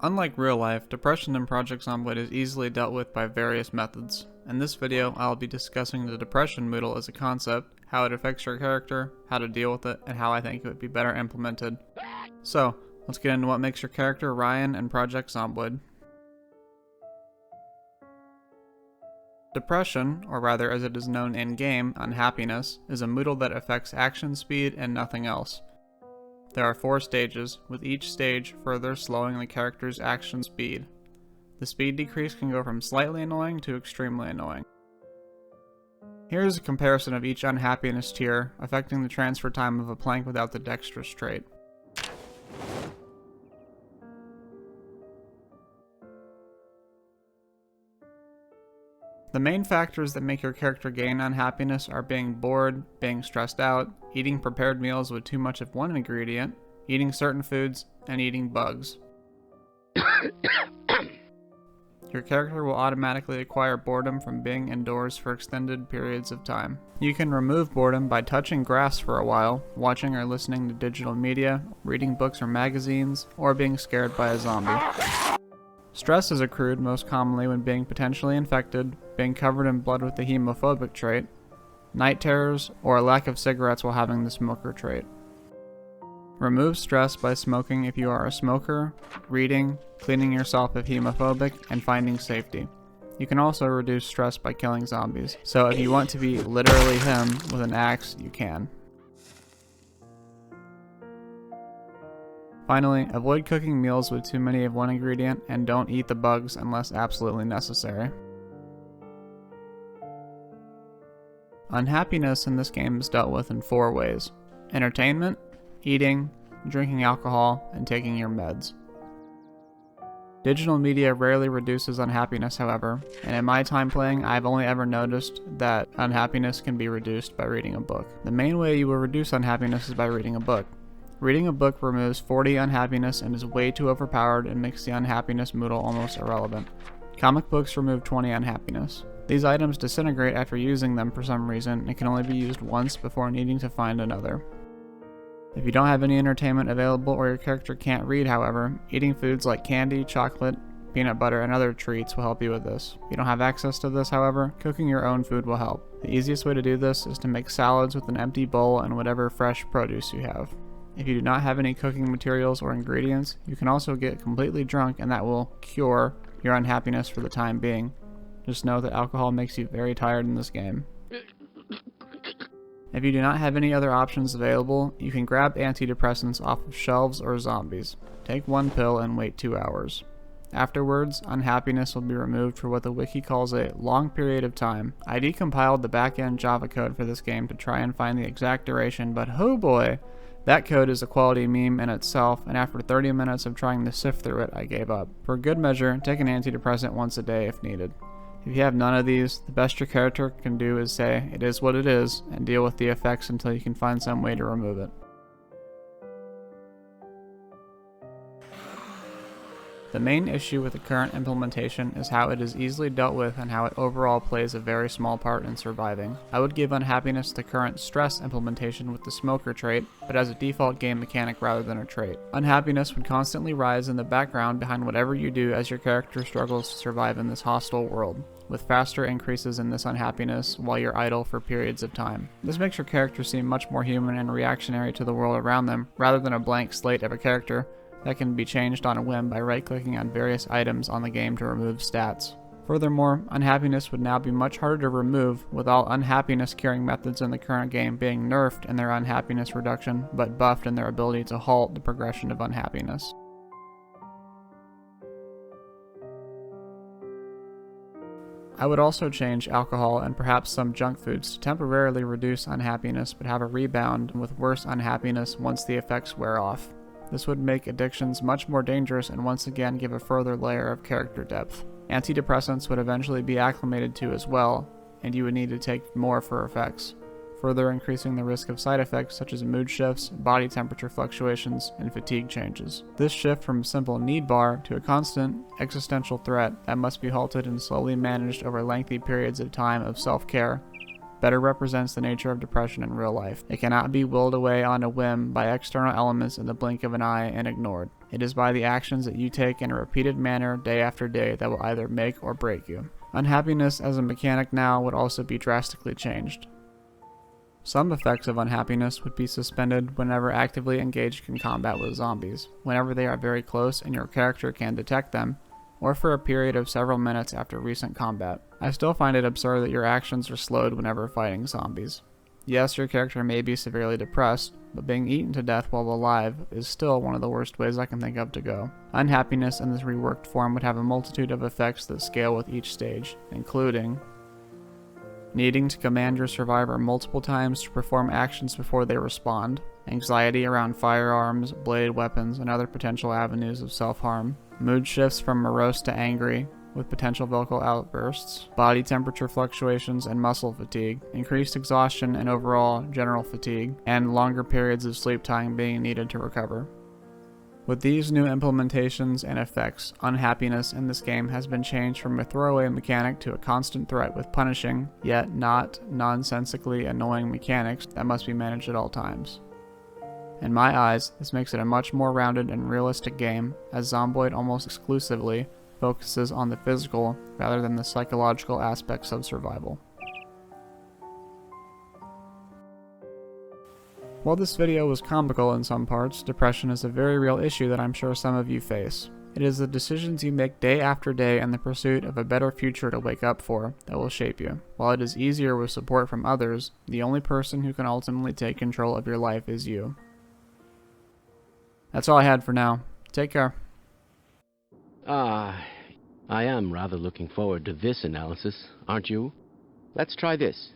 Unlike real life, depression in Project Zomboid is easily dealt with by various methods. In this video, I'll be discussing the depression Moodle as a concept, how it affects your character, how to deal with it, and how I think it would be better implemented. So, let's get into what makes your character Ryan in Project Zomboid. Depression, or rather as it is known in-game, Unhappiness, is a Moodle that affects action speed and nothing else. There are 4 stages, with each stage further slowing the character's action speed. The speed decrease can go from slightly annoying to extremely annoying. Here is a comparison of each Unhappiness tier, affecting the transfer time of a plank without the dexterous trait. The main factors that make your character gain Unhappiness are being bored, being stressed out, eating prepared meals with too much of one ingredient, eating certain foods, and eating bugs. Your character will automatically acquire boredom from being indoors for extended periods of time. You can remove boredom by touching grass for a while, watching or listening to digital media, reading books or magazines, or being scared by a zombie. Stress is accrued most commonly when being potentially infected, being covered in blood with the hemophobic trait, night terrors, or a lack of cigarettes while having the smoker trait. Remove stress by smoking if you are a smoker, reading, cleaning yourself if hemophobic, and finding safety. You can also reduce stress by killing zombies, so if you want to be literally him with an axe, you can. Finally, avoid cooking meals with too many of one ingredient and don't eat the bugs unless absolutely necessary. Unhappiness in this game is dealt with in 4 ways: entertainment, eating, drinking alcohol, and taking your meds. Digital media rarely reduces unhappiness, however, and in my time playing, I've only ever noticed that unhappiness can be reduced by reading a book. The main way you will reduce unhappiness is by reading a book. Reading a book removes 40 unhappiness and is way too overpowered and makes the unhappiness Moodle almost irrelevant. Comic books remove 20 unhappiness. These items disintegrate after using them for some reason and can only be used once before needing to find another. If you don't have any entertainment available or your character can't read, however, eating foods like candy, chocolate, peanut butter, and other treats will help you with this. If you don't have access to this, however, cooking your own food will help. The easiest way to do this is to make salads with an empty bowl and whatever fresh produce you have. If you do not have any cooking materials or ingredients, you can also get completely drunk and that will cure your unhappiness for the time being. Just know that alcohol makes you very tired in this game. If you do not have any other options available, you can grab antidepressants off of shelves or zombies. Take 1 pill and wait 2 hours. Afterwards, unhappiness will be removed for what the wiki calls a long period of time. I decompiled the back-end Java code for this game to try and find the exact duration, but oh boy! That code is a quality meme in itself, and after 30 minutes of trying to sift through it, I gave up. For good measure, take an antidepressant once a day if needed. If you have none of these, the best your character can do is say, "It is what it is," and deal with the effects until you can find some way to remove it. The main issue with the current implementation is how it is easily dealt with and how it overall plays a very small part in surviving. I would give Unhappiness the current stress implementation with the smoker trait, but as a default game mechanic rather than a trait. Unhappiness would constantly rise in the background behind whatever you do as your character struggles to survive in this hostile world, with faster increases in this unhappiness while you're idle for periods of time. This makes your character seem much more human and reactionary to the world around them, rather than a blank slate of a character that can be changed on a whim by right-clicking on various items on the game to remove stats. Furthermore, unhappiness would now be much harder to remove, with all unhappiness curing methods in the current game being nerfed in their unhappiness reduction, but buffed in their ability to halt the progression of unhappiness. I would also change alcohol and perhaps some junk foods to temporarily reduce unhappiness but have a rebound with worse unhappiness once the effects wear off. This would make addictions much more dangerous and once again give a further layer of character depth. Antidepressants would eventually be acclimated to as well, and you would need to take more for effects, further increasing the risk of side effects such as mood shifts, body temperature fluctuations, and fatigue changes. This shift from a simple need bar to a constant existential threat that must be halted and slowly managed over lengthy periods of time of self-care better represents the nature of depression in real life. It cannot be willed away on a whim by external elements in the blink of an eye and ignored. It is by the actions that you take in a repeated manner day after day that will either make or break you. Unhappiness as a mechanic now would also be drastically changed. Some effects of unhappiness would be suspended whenever actively engaged in combat with zombies, whenever they are very close and your character can detect them, or for a period of several minutes after recent combat. I still find it absurd that your actions are slowed whenever fighting zombies. Yes, your character may be severely depressed, but being eaten to death while alive is still one of the worst ways I can think of to go. Unhappiness in this reworked form would have a multitude of effects that scale with each stage, including needing to command your survivor multiple times to perform actions before they respond, anxiety around firearms, bladed weapons, and other potential avenues of self-harm, mood shifts from morose to angry, with potential vocal outbursts, body temperature fluctuations and muscle fatigue, increased exhaustion and overall general fatigue, and longer periods of sleep time being needed to recover. With these new implementations and effects, unhappiness in this game has been changed from a throwaway mechanic to a constant threat with punishing, yet not nonsensically annoying mechanics that must be managed at all times. In my eyes, this makes it a much more rounded and realistic game, as Zomboid almost exclusively focuses on the physical rather than the psychological aspects of survival. While this video was comical in some parts, depression is a very real issue that I'm sure some of you face. It is the decisions you make day after day in the pursuit of a better future to wake up for that will shape you. While it is easier with support from others, the only person who can ultimately take control of your life is you. That's all I had for now. Take care. I am rather looking forward to this analysis, aren't you? Let's try this.